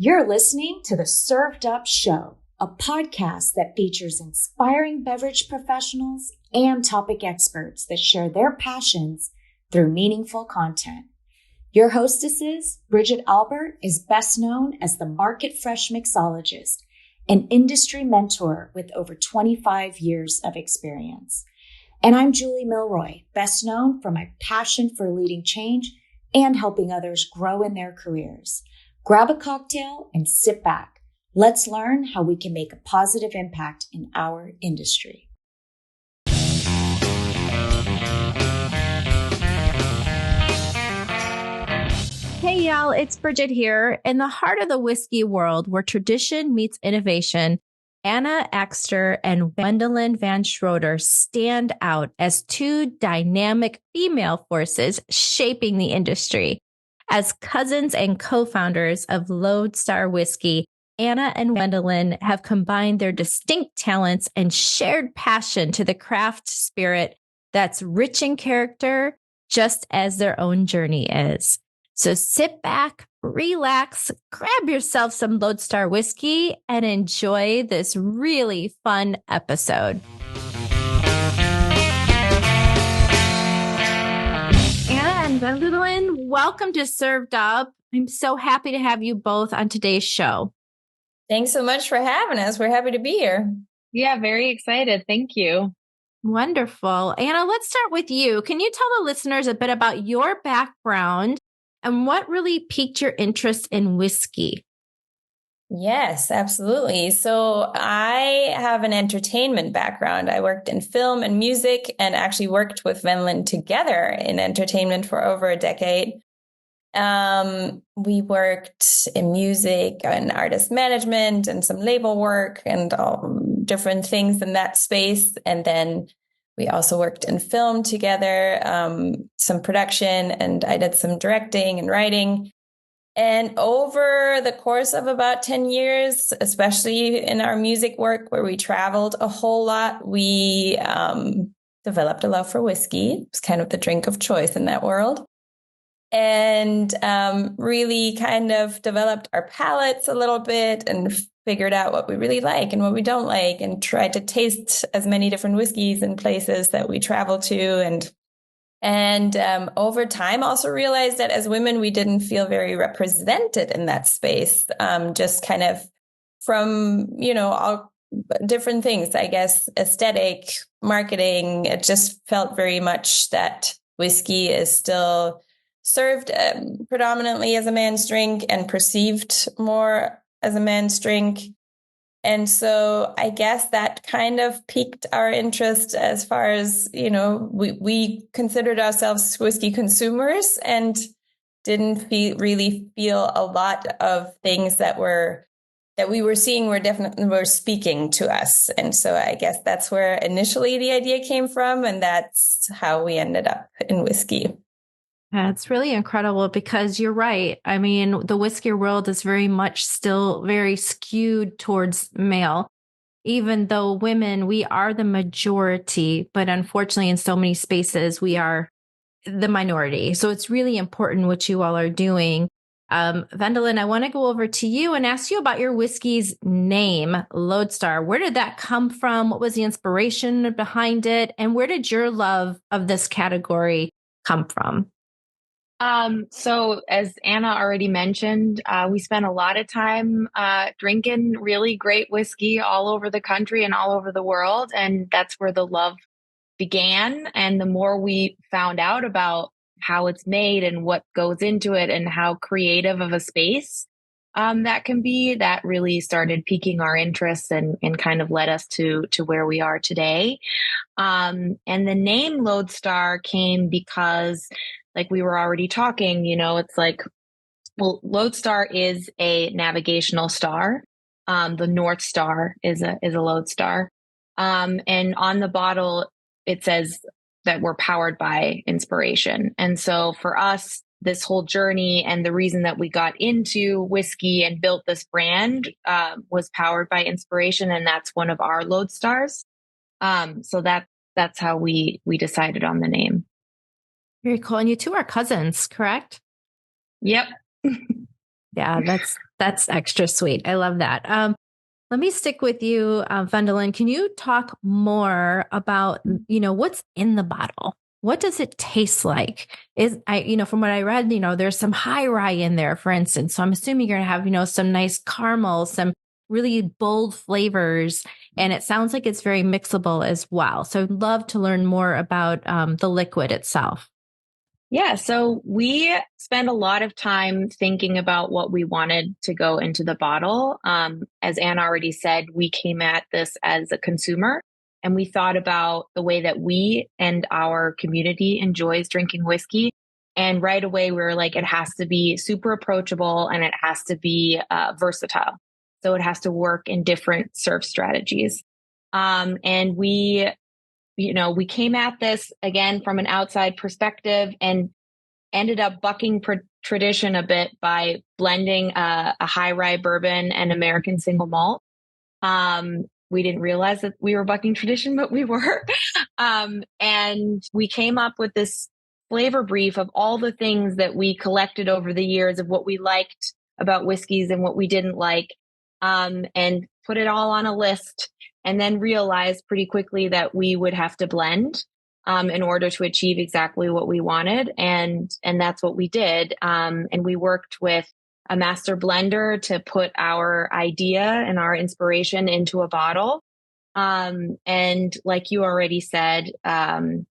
You're listening to the Served Up Show, a podcast that features inspiring beverage professionals and topic experts that share their passions through meaningful content. Your hostesses, Bridget Albert, is best known as the Market Fresh Mixologist, an industry mentor with over 25 years of experience. And I'm Julie Milroy, best known for my passion for leading change and helping others grow in their careers. Grab a cocktail and sit back. Let's learn how we can make a positive impact in our industry. Hey y'all, it's Bridget here. In the heart of the whiskey world where tradition meets innovation, Anna Axster and Wendelin von Schroder stand out as two dynamic female forces shaping the industry. As cousins and co-founders of Lodestar Whiskey, Anna and Wendelin have combined their distinct talents and shared passion to the craft spirit that's rich in character, just as their own journey is. So sit back, relax, grab yourself some Lodestar whiskey, and enjoy this really fun episode. Anna and Wendelin, welcome to Served Up. I'm so happy to have you both on today's show. Thanks so much for having us. We're happy to be here. Yeah, very excited. Thank you. Wonderful. Anna, let's start with you. Can you tell the listeners a bit about your background and what really piqued your interest in whiskey? Yes, absolutely. So I have an entertainment background. I worked in film and music and actually worked with Wendelin together in entertainment for over a decade. We worked in music and artist management and some label work and all different things in that space. And then we also worked in film together, some production, and I did some directing and writing. And over the course of about 10 years, especially in our music work where we traveled a whole lot, we developed a love for whiskey. It's kind of the drink of choice in that world. And really kind of developed our palates a little bit and figured out what we really like and what we don't like, and tried to taste as many different whiskeys in places that we travel to. And over time also realized that as women, we didn't feel very represented in that space, just kind of from, all different things, I guess, aesthetic, marketing. It just felt very much that whiskey is still served predominantly as a man's drink and perceived more as a man's drink. And so I guess that kind of piqued our interest as far as, we considered ourselves whiskey consumers and didn't really feel a lot of things that we were seeing were speaking to us. And so I guess that's where initially the idea came from. And that's how we ended up in whiskey. That's really incredible because you're right. I mean, the whiskey world is very much still very skewed towards male, even though women, we are the majority, but unfortunately in so many spaces, we are the minority. So it's really important what you all are doing. Wendelin, I want to go over to you and ask you about your whiskey's name, Lodestar. Where did that come from? What was the inspiration behind it? And where did your love of this category come from? So as Anna already mentioned, we spent a lot of time drinking really great whiskey all over the country and all over the world. And that's where the love began. And the more we found out about how it's made and what goes into it and how creative of a space that can be, that really started piquing our interest and kind of led us to where we are today. And the name Lodestar came because, like we were already talking, it's like, well, Lodestar is a navigational star. The North Star is a lodestar. And on the bottle, it says that we're powered by inspiration. And so for us, this whole journey and the reason that we got into whiskey and built this brand was powered by inspiration. And that's one of our lodestars. So that's how we decided on the name. Very cool. And you two are cousins, correct? Yep. Yeah, that's extra sweet. I love that. Let me stick with you, Wendelin. Can you talk more about, what's in the bottle? What does it taste like? From what I read, there's some high rye in there, for instance. So I'm assuming you're going to have, some nice caramel, some really bold flavors. And it sounds like it's very mixable as well. So I'd love to learn more about the liquid itself. Yeah, so we spent a lot of time thinking about what we wanted to go into the bottle. As Anne already said, we came at this as a consumer and we thought about the way that we and our community enjoys drinking whiskey. And right away, we were like, it has to be super approachable and it has to be versatile. So it has to work in different serve strategies. And we came at this again from an outside perspective and ended up bucking tradition a bit by blending a high rye bourbon and American single malt. We didn't realize that we were bucking tradition, but we were. And we came up with this flavor brief of all the things that we collected over the years of what we liked about whiskeys and what we didn't like, and put it all on a list. And then realized pretty quickly that we would have to blend in order to achieve exactly what we wanted. And that's what we did. And we worked with a master blender to put our idea and our inspiration into a bottle. And like you already said, the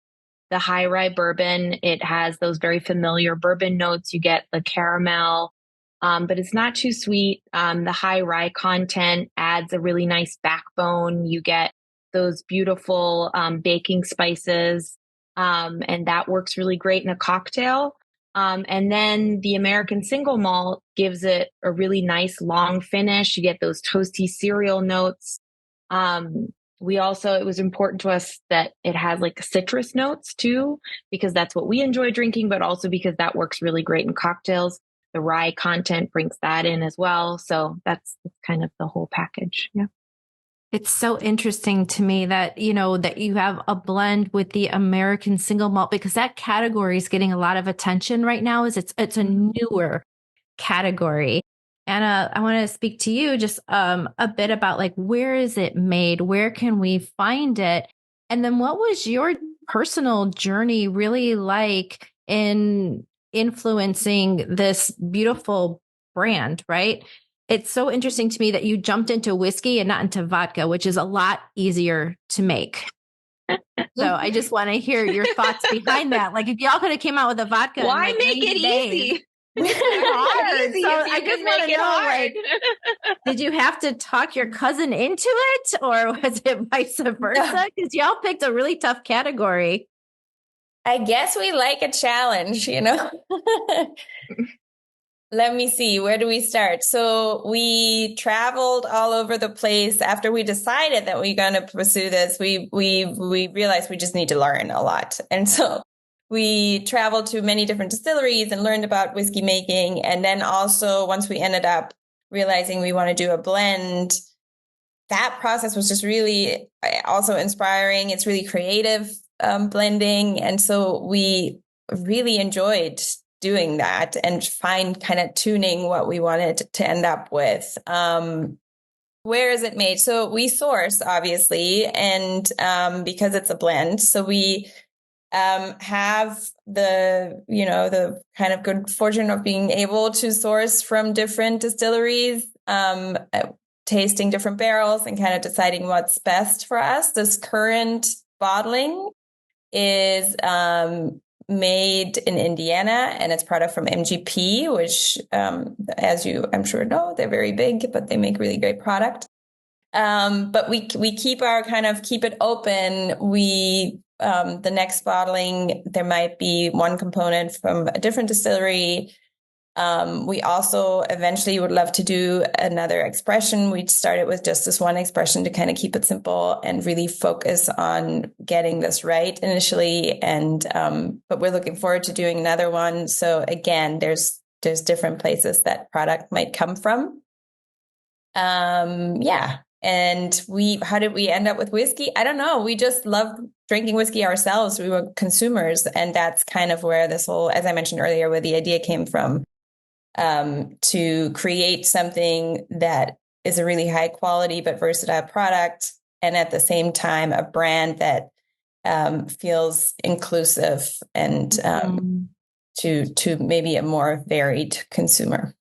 high rye bourbon, it has those very familiar bourbon notes. You get the caramel, but it's not too sweet. The high rye content adds a really nice backbone. You get those beautiful baking spices, and that works really great in a cocktail. And then the American single malt gives it a really nice long finish. You get those toasty cereal notes. It was important to us that it has like citrus notes too, because that's what we enjoy drinking, but also because that works really great in cocktails. The rye content brings that in as well. So that's kind of the whole package. Yeah. It's so interesting to me that, that you have a blend with the American single malt, because that category is getting a lot of attention right now. It's a newer category. Anna, I want to speak to you just a bit about like, where is it made? Where can we find it? And then what was your personal journey really like in influencing this beautiful brand, right? It's so interesting to me that you jumped into whiskey and not into vodka, which is a lot easier to make. So I just want to hear your thoughts behind that. Like if y'all could have came out with a vodka, why in like make it days, easy? Hard. Easy So if you I can just make want to it know, hard. like, did you have to talk your cousin into it, or was it vice versa? Because y'all picked a really tough category. I guess we like a challenge, Let me see, where do we start? So we traveled all over the place. After we decided that we were going to pursue this, we realized we just need to learn a lot. And so we traveled to many different distilleries and learned about whiskey making. And then also once we ended up realizing we want to do a blend, that process was just really also inspiring. It's really creative blending. And so we really enjoyed doing that and kind of tuning what we wanted to end up with. Where is it made? So we source, obviously, and because it's a blend. So we have the kind of good fortune of being able to source from different distilleries, tasting different barrels and kind of deciding what's best for us. This current bottling is made in Indiana, and it's product from MGP, which, as you, I'm sure know, they're very big, but they make really great product. But we keep it open. The next bottling, there might be one component from a different distillery. We also eventually would love to do another expression. We started with just this one expression to kind of keep it simple and really focus on getting this right initially. And, but we're looking forward to doing another one. So again, there's different places that product might come from. Yeah. And how did we end up with whiskey? I don't know. We just loved drinking whiskey ourselves. We were consumers. And that's kind of where this whole, as I mentioned earlier, where the idea came from. to create something that is a really high quality but versatile product, and at the same time a brand that feels inclusive and to maybe a more varied consumer.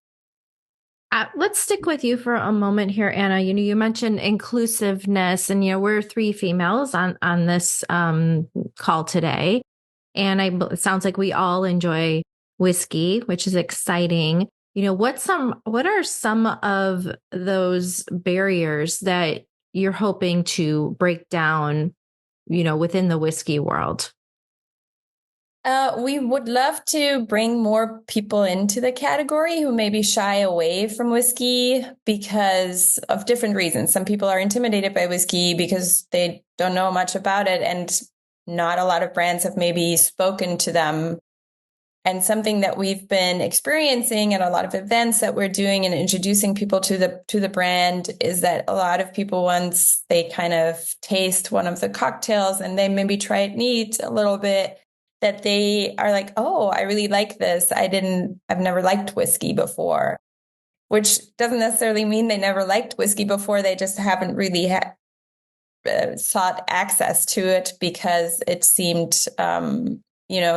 Let's stick with you for a moment here, Anna. You mentioned inclusiveness, and we're three females on this call today, and it sounds like we all enjoy whiskey, which is exciting. What are some of those barriers that you're hoping to break down, within the whiskey world? We would love to bring more people into the category who maybe shy away from whiskey because of different reasons. Some people are intimidated by whiskey because they don't know much about it, and not a lot of brands have maybe spoken to them. And something that we've been experiencing at a lot of events that we're doing and introducing people to the brand is that a lot of people, once they kind of taste one of the cocktails and they maybe try it neat a little bit, that they are like, oh, I really like this. I've never liked whiskey before, which doesn't necessarily mean they never liked whiskey before. They just haven't really sought access to it because it seemed,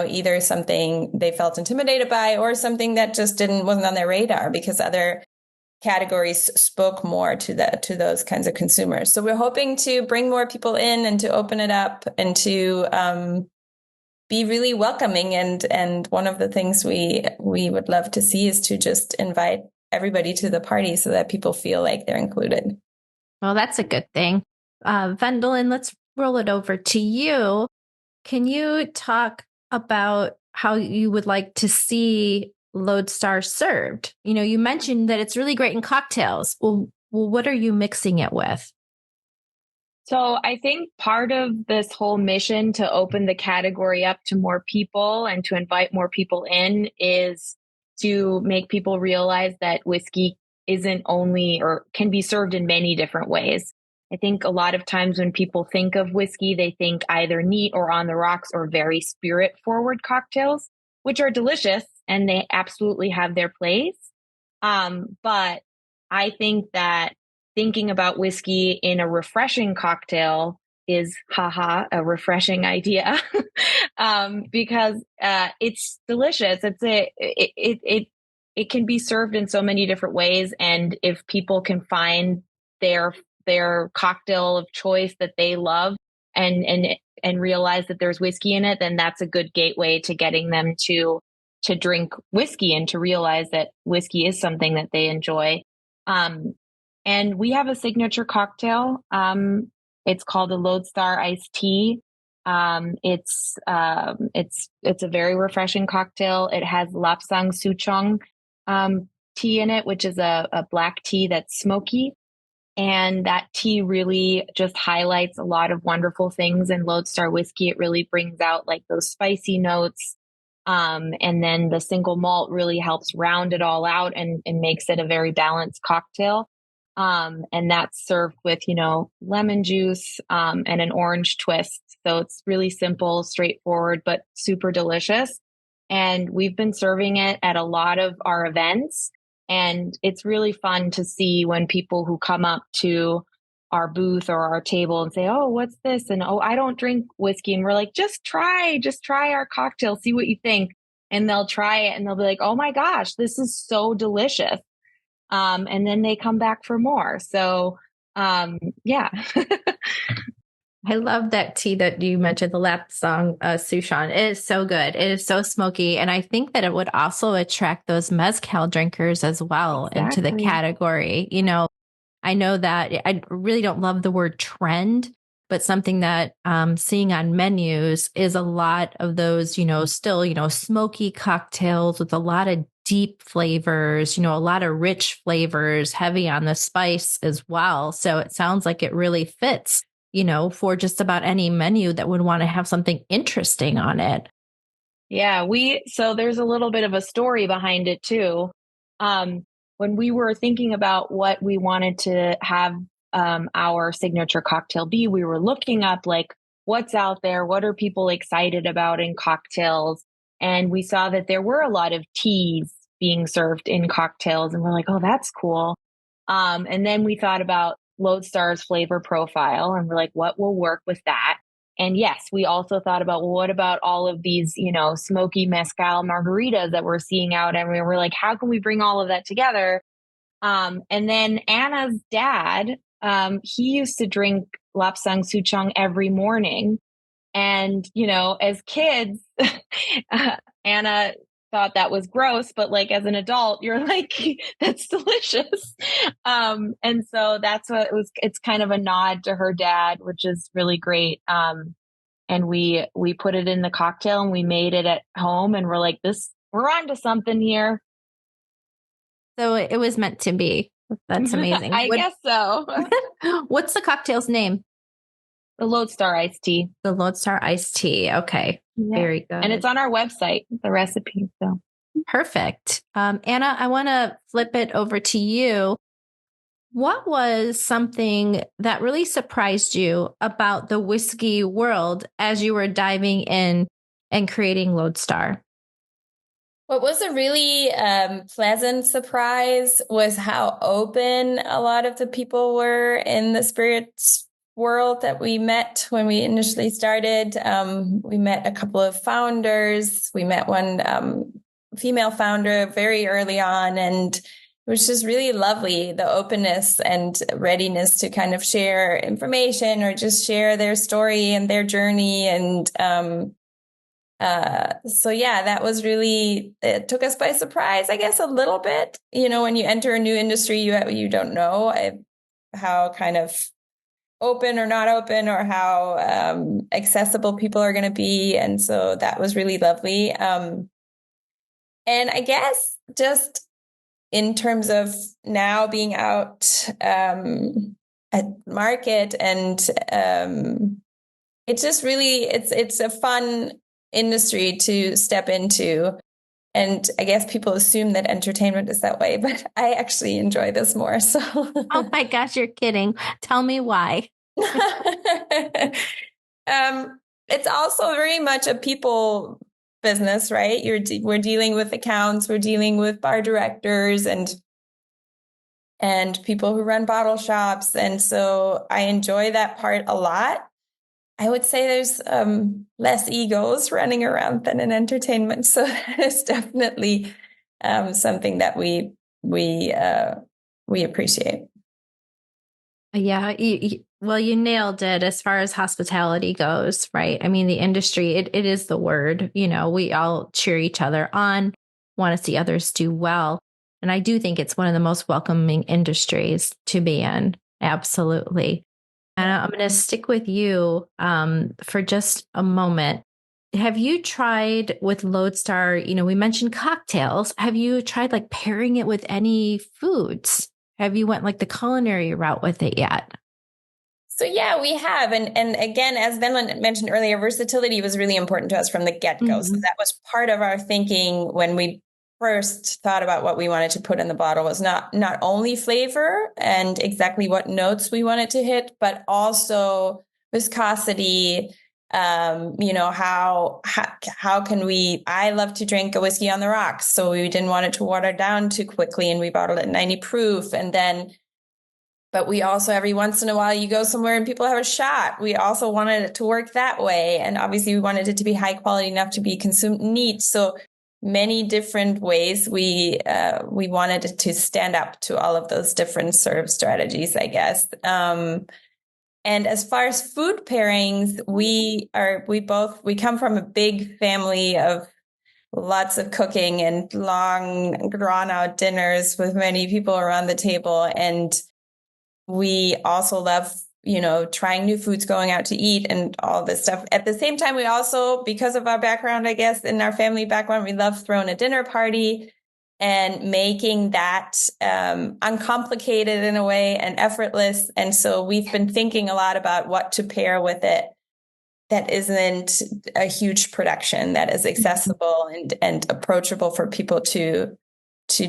either something they felt intimidated by or something that just wasn't on their radar because other categories spoke more to those kinds of consumers. So we're hoping to bring more people in and to open it up and to be really welcoming. And one of the things we would love to see is to just invite everybody to the party so that people feel like they're included. Well, that's a good thing. Wendelin, let's roll it over to you. Can you talk about how you would like to see Lodestar served? You mentioned that it's really great in cocktails. Well, what are you mixing it with? So I think part of this whole mission to open the category up to more people and to invite more people in is to make people realize that whiskey isn't only or can be served in many different ways. I think a lot of times when people think of whiskey, they think either neat or on the rocks or very spirit forward cocktails, which are delicious and they absolutely have their place. But I think that thinking about whiskey in a refreshing cocktail is, a refreshing idea because it's delicious. It can be served in so many different ways, and if people can find their cocktail of choice that they love and realize that there's whiskey in it, then that's a good gateway to getting them to drink whiskey and to realize that whiskey is something that they enjoy. And we have a signature cocktail. It's called the Lodestar iced tea. It's a very refreshing cocktail. It has Lapsang Souchong tea in it, which is a black tea that's smoky. And that tea really just highlights a lot of wonderful things in Lodestar whiskey. It really brings out like those spicy notes. And then the single malt really helps round it all out and makes it a very balanced cocktail. And that's served with, lemon juice, and an orange twist. So it's really simple, straightforward, but super delicious. And we've been serving it at a lot of our events. And it's really fun to see when people who come up to our booth or our table and say, oh, what's this? And, oh, I don't drink whiskey. And we're like, just try our cocktail, see what you think. And they'll try it and they'll be like, oh my gosh, this is so delicious. And then they come back for more. So, yeah. I love that tea that you mentioned, the Lapsang Souchong. It is so good. It is so smoky. And I think that it would also attract those mezcal drinkers as well into the category. I know that I really don't love the word trend, but something that seeing on menus is a lot of those, still, smoky cocktails with a lot of deep flavors, a lot of rich flavors, heavy on the spice as well. So it sounds like it really fits, for just about any menu that would want to have something interesting on it. Yeah, so there's a little bit of a story behind it too. When we were thinking about what we wanted to have our signature cocktail be, we were looking up like what's out there, what are people excited about in cocktails? And we saw that there were a lot of teas being served in cocktails. And we're like, oh, that's cool. And then we thought about Lodestar's flavor profile and we're like, what will work with that? And yes, we also thought about, well, what about all of these, smoky mezcal margaritas that we're seeing out? And we were like, how can we bring all of that together? And then Anna's dad, he used to drink lapsang souchong every morning. And, as kids, Anna thought that was gross, but like as an adult, you're like, that's delicious. And so that's what it was. It's kind of a nod to her dad, which is really great. And we put it in the cocktail and we made it at home and we're like, we're on to something here. So it was meant to be. That's amazing. I guess so. What's the cocktail's name? The Lodestar iced tea. The Lodestar iced tea. Okay. Yeah. Very good. And it's on our website, the recipe. So perfect. Anna, I want to flip it over to you. What was something that really surprised you about the whiskey world as you were diving in and creating Lodestar? What was a really pleasant surprise was how open a lot of the people were in the spirits world that we met when we initially started. We met a couple of founders. We met one female founder very early on, and it was just really lovely, the openness and readiness to kind of share information or just share their story and their journey. And so yeah, that was really, it took us by surprise, I guess, a little bit. When you enter a new industry, you don't know how kind of open or not open or how accessible people are going to be. And so that was really lovely. And I guess just in terms of now being out at market, and it's just really, it's a fun industry to step into. And I guess people assume that entertainment is that way, but I actually enjoy this more. So, oh my gosh, you're kidding. Tell me why. It's also very much a people business, right? We're dealing with accounts, we're dealing with bar directors and people who run bottle shops. And so I enjoy that part a lot. I would say there's less egos running around than in entertainment. So that is definitely something that we appreciate. Yeah. Well, you nailed it as far as hospitality goes, right? I mean, the industry, it is the word, we all cheer each other on, want to see others do well. And I do think it's one of the most welcoming industries to be in. Absolutely. And I'm going to stick with you for just a moment. Have you tried with Lodestar, we mentioned cocktails. Have you tried like pairing it with any foods? Have you went like the culinary route with it yet? So yeah, we have. And again, as Wendelin mentioned earlier, versatility was really important to us from the get-go. Mm-hmm. So that was part of our thinking when we first thought about what we wanted to put in the bottle, was not only flavor and exactly what notes we wanted to hit, but also viscosity. How can I love to drink a whiskey on the rocks. So we didn't want it to water down too quickly, and we bottled it 90 proof. But we also, every once in a while, you go somewhere and people have a shot. We also wanted it to work that way. And obviously we wanted it to be high quality enough to be consumed neat. So many different ways we wanted it to stand up to all of those different serve strategies, I guess. And as far as food pairings, we come from a big family of lots of cooking and long drawn out dinners with many people around the table. And we also love, trying new foods, going out to eat and all this stuff. At the same time, we also, because of our background, I guess, in our family background, we love throwing a dinner party and making that uncomplicated in a way and effortless. And so we've been thinking a lot about what to pair with it that isn't a huge production, that is accessible and approachable for people to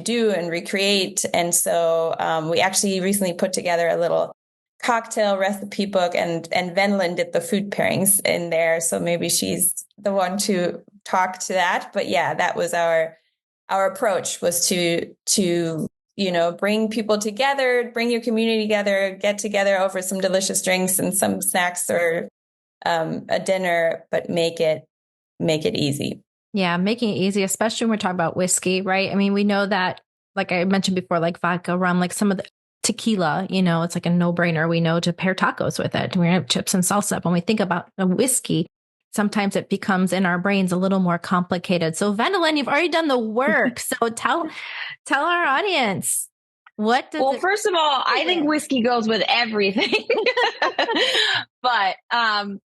do and recreate. And so we actually recently put together a little cocktail recipe book, and Wendelin did the food pairings in there. So maybe she's the one to talk to that. But yeah, that was our our approach was to bring people together, bring your community together, get together over some delicious drinks and some snacks or a dinner, but make it easy. Yeah, making it easy, especially when we're talking about whiskey, right? I mean, we know that, like I mentioned before, like vodka, rum, like some of the tequila, it's like a no-brainer. We know to pair tacos with it. We have chips and salsa. When we think about a whiskey, sometimes it becomes in our brains a little more complicated. So Wendelin, you've already done the work. So tell our audience, what does Well, first of all, I think whiskey goes with everything. But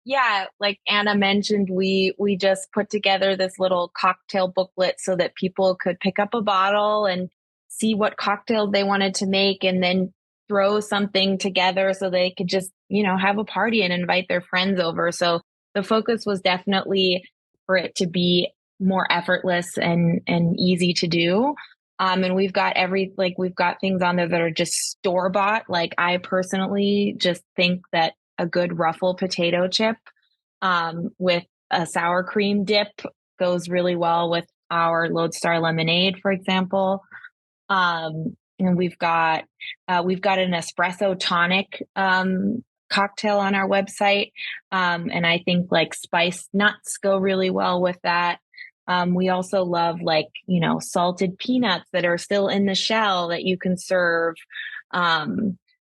yeah, like Anna mentioned, we just put together this little cocktail booklet so that people could pick up a bottle and see what cocktails they wanted to make, and then throw something together so they could just, have a party and invite their friends over. So the focus was definitely for it to be more effortless and easy to do. And we've got we've got things on there that are just store bought. Like I personally just think that a good ruffle potato chip with a sour cream dip goes really well with our Lodestar lemonade, for example. And we've got an espresso tonic cocktail on our website. And I think like spiced nuts go really well with that. We also love salted peanuts that are still in the shell that you can serve.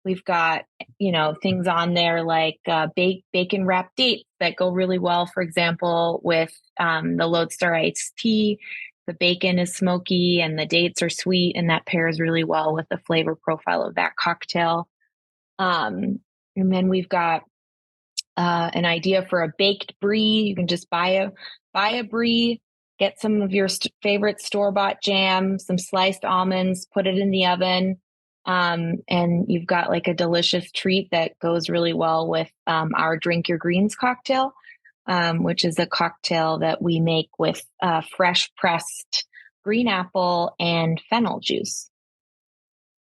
We've got, things on there like bacon wrapped dates that go really well, for example, with the Lodestar iced tea. The bacon is smoky and the dates are sweet, and that pairs really well with the flavor profile of that cocktail. And then we've got an idea for a baked brie. You can just buy a brie, get some of your favorite store-bought jam, some sliced almonds, put it in the oven. And you've got like a delicious treat that goes really well with our Drink Your Greens cocktail, which is a cocktail that we make with fresh pressed green apple and fennel juice.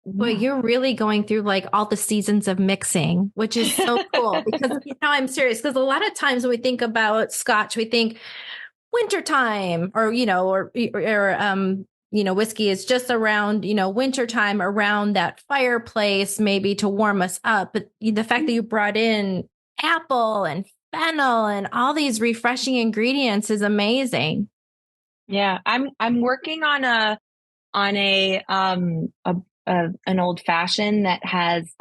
Well, you're really going through like all the seasons of mixing, which is so cool because I'm serious. Because a lot of times when we think about Scotch, we think wintertime or whiskey is just around, wintertime around that fireplace, maybe to warm us up. But the fact that you brought in apple and fennel and all these refreshing ingredients is amazing. Yeah, I'm working on an old fashioned that has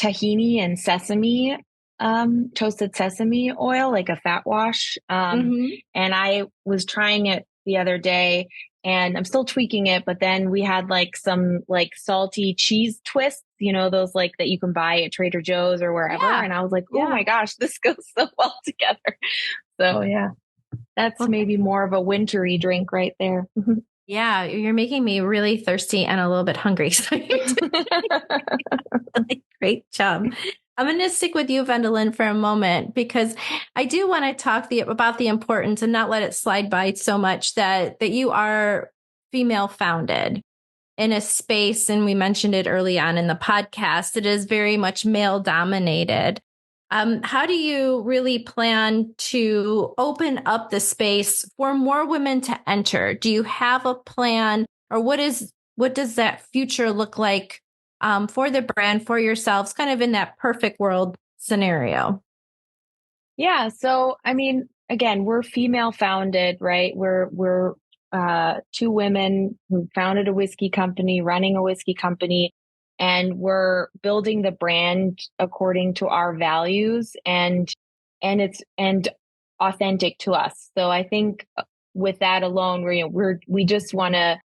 tahini and sesame, toasted sesame oil, like a fat wash. And I was trying it the other day and I'm still tweaking it, but then we had like some like salty cheese twists, those like that you can buy at Trader Joe's or wherever. Yeah. And I was like, oh my gosh, this goes so well together. So yeah, that's maybe more of a wintry drink right there. Yeah, you're making me really thirsty and a little bit hungry. Great job. I'm going to stick with you, Wendelin, for a moment, because I do want to talk about the importance and not let it slide by so much that you are female founded in a space. And we mentioned it early on in the podcast. It is very much male dominated. How do you really plan to open up the space for more women to enter? Do you have a plan, or what does that future look like for the brand, for yourselves, kind of in that perfect world scenario? Yeah. So, I mean, again, we're female founded, right? We're two women who founded a whiskey company, running a whiskey company. And we're building the brand according to our values and it's authentic to us. So I think with that alone, we just want to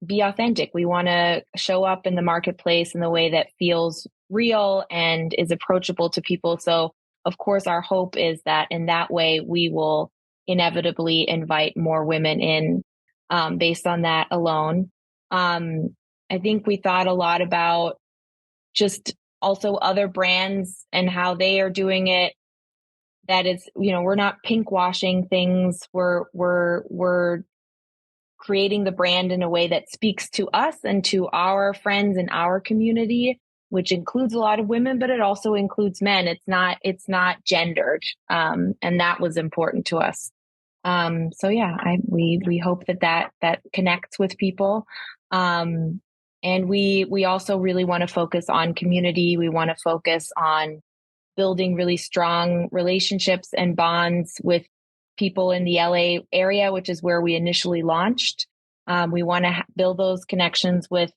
be authentic. We want to show up in the marketplace in the way that feels real and is approachable to people. So of course, our hope is that in that way we will inevitably invite more women in based on that alone. I think we thought a lot about just also other brands and how they are doing it. That is, we're not pink washing things. We're creating the brand in a way that speaks to us and to our friends and our community, which includes a lot of women, but it also includes men. It's not gendered. And that was important to us. So yeah, we hope that connects with people. And we also really want to focus on community. We want to focus on building really strong relationships and bonds with people in the LA area, which is where we initially launched. We want to build those connections with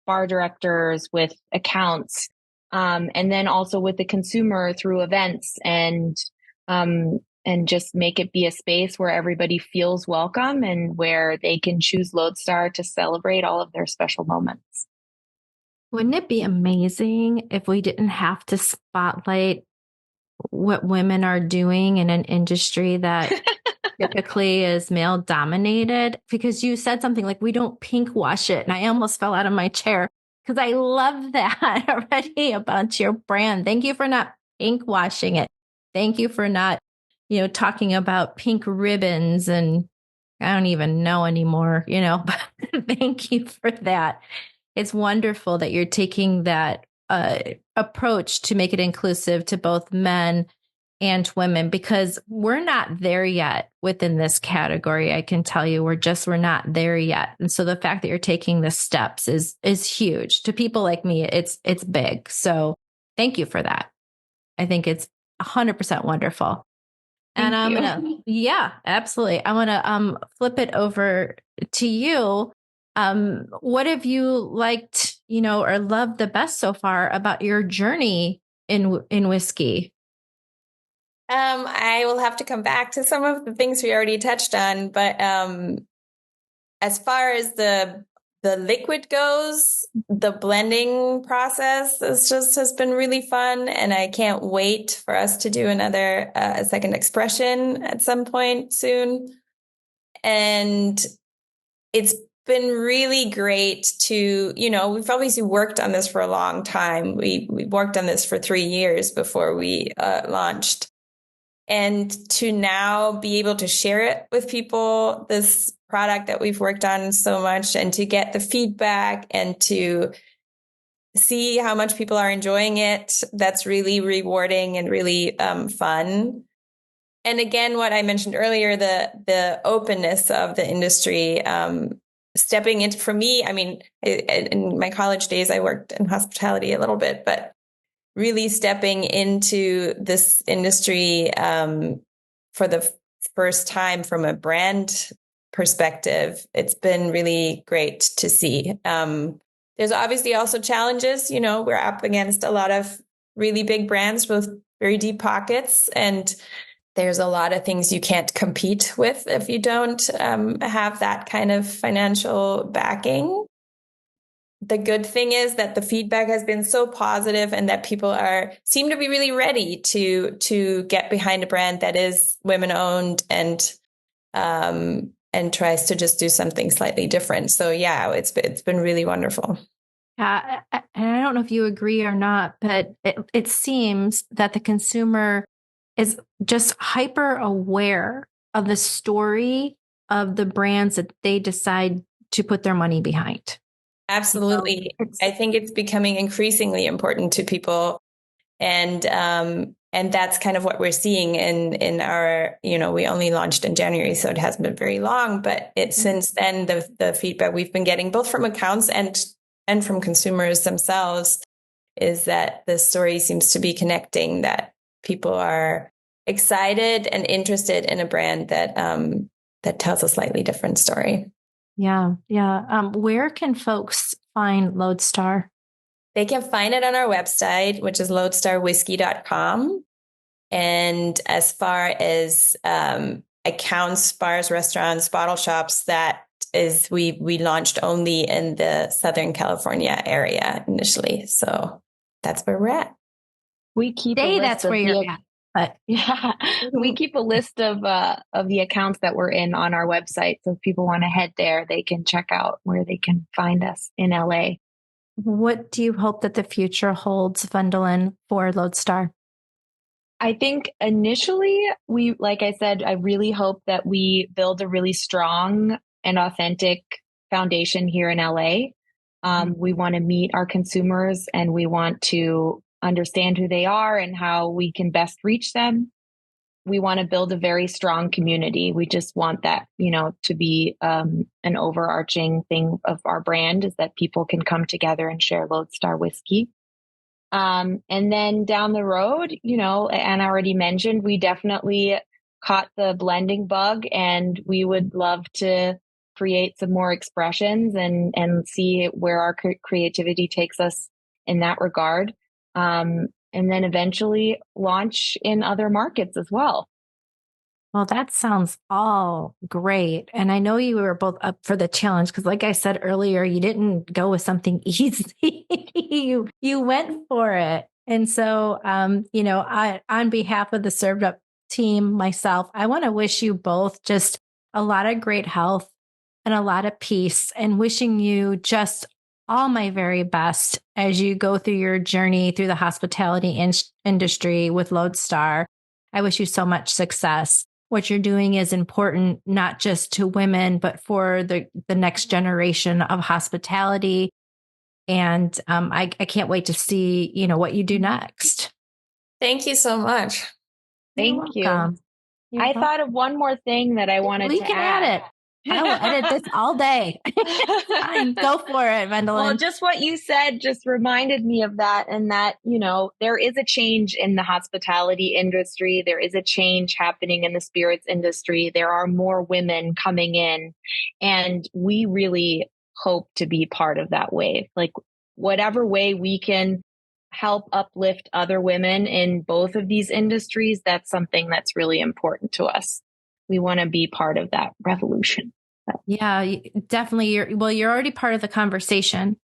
bar directors, with accounts, and then also with the consumer through events and just make it be a space where everybody feels welcome and where they can choose Lodestar to celebrate all of their special moments. Wouldn't it be amazing if we didn't have to spotlight what women are doing in an industry that typically is male dominated? Because you said something like, we don't pink wash it. And I almost fell out of my chair because I love that already about your brand. Thank you for not pink washing it. Thank you for not, talking about pink ribbons and I don't even know anymore, but thank you for that. It's wonderful that you're taking that approach to make it inclusive to both men and women, because we're not there yet within this category. I can tell you, we're not there yet. And so the fact that you're taking the steps is huge. To people like me, it's big. So thank you for that. I think it's 100% wonderful. And I'm gonna, yeah, absolutely. I want to flip it over to you. What have you liked, or loved the best so far about your journey in whiskey? I will have to come back to some of the things we already touched on, but as far as the liquid goes, the blending process has been really fun, and I can't wait for us to do another second expression at some point soon. And it's been really great to, we've obviously worked on this for a long time. We worked on this for 3 years before we launched. And to now be able to share it with people, this product that we've worked on so much, and to get the feedback and to see how much people are enjoying it, that's really rewarding and really fun. And again, what I mentioned earlier, the openness of the industry, stepping into, for me, I mean, in my college days, I worked in hospitality a little bit, but really stepping into this industry for the first time from a brand perspective, it's been really great to see. There's obviously also challenges. We're up against a lot of really big brands with very deep pockets, and there's a lot of things you can't compete with if you don't have that kind of financial backing. The good thing is that the feedback has been so positive, and that people seem to be really ready to get behind a brand that is women owned and tries to just do something slightly different. So yeah, it's been really wonderful. And I don't know if you agree or not, but it seems that the consumer is just hyper aware of the story of the brands that they decide to put their money behind. Absolutely. I think it's becoming increasingly important to people. And that's kind of what we're seeing in our, we only launched in January, so it hasn't been very long, but since then, the feedback we've been getting both from accounts and from consumers themselves is that the story seems to be connecting, that people are excited and interested in a brand that tells a slightly different story. Yeah. Where can folks find Lodestar? They can find it on our website, which is lodestarwhiskey.com. And as far as accounts, bars, restaurants, bottle shops, that is, we launched only in the Southern California area initially. So that's where we're at. We keep that's where you're at. But yeah, we keep a list of the accounts that we're in on our website. So if people want to head there, they can check out where they can find us in LA. What do you hope that the future holds, Wendelin, for Lodestar? I think initially, like I said, I really hope that we build a really strong and authentic foundation here in LA. We want to meet our consumers, and we want to understand who they are and how we can best reach them. we want to build a very strong community. We just want that, to be an overarching thing of our brand, is that people can come together and share Lodestar whiskey. And then down the road, Anna already mentioned, we definitely caught the blending bug, and we would love to create some more expressions and see where our creativity takes us in that regard. And then eventually launch in other markets as well. Well, that sounds all great. And I know you were both up for the challenge because, like I said earlier, you didn't go with something easy. you went for it. And so, on behalf of the Served Up team, myself, I want to wish you both just a lot of great health and a lot of peace, and wishing you just all my very best as you go through your journey through the hospitality industry with Lodestar. I wish you so much success. What you're doing is important, not just to women, but for the next generation of hospitality. And I can't wait to see, what you do next. Thank you so much. Thank you. I thought of one more thing that I wanted to add. We can add it. I will edit this all day. Fine, go for it, Wendelin. Well, just what you said just reminded me of that, and that, there is a change in the hospitality industry. There is a change happening in the spirits industry. There are more women coming in, and we really hope to be part of that wave. Like, whatever way we can help uplift other women in both of these industries, that's something that's really important to us. We want to be part of that revolution. Yeah, definitely. You're already part of the conversation.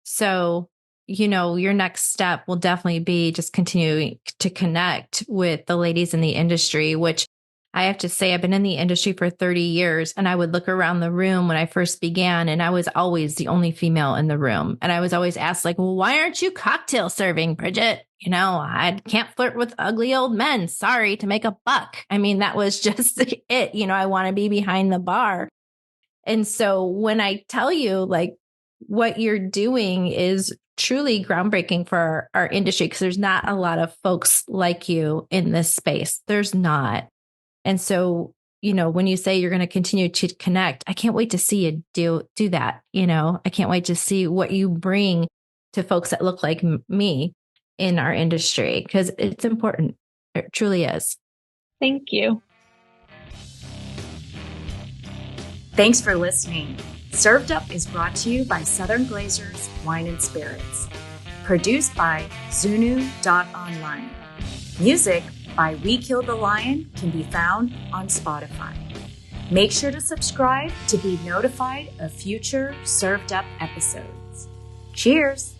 So, your next step will definitely be just continuing to connect with the ladies in the industry, which I have to say, I've been in the industry for 30 years, and I would look around the room when I first began, and I was always the only female in the room. And I was always asked, like, well, why aren't you cocktail serving, Bridget? I can't flirt with ugly old men. Sorry, to make a buck. I mean, that was just it. I want to be behind the bar. And so when I tell you, like, what you're doing is truly groundbreaking for our industry, because there's not a lot of folks like you in this space. There's not. And so, when you say you're going to continue to connect, I can't wait to see you do that. I can't wait to see what you bring to folks that look like me in our industry, because it's important. It truly is. Thank you. Thanks for listening. Served Up is brought to you by Southern Glazers Wine and Spirits. Produced by Zunu.online. Music by We Killed the Lion can be found on Spotify. Make sure to subscribe to be notified of future Served Up episodes. Cheers!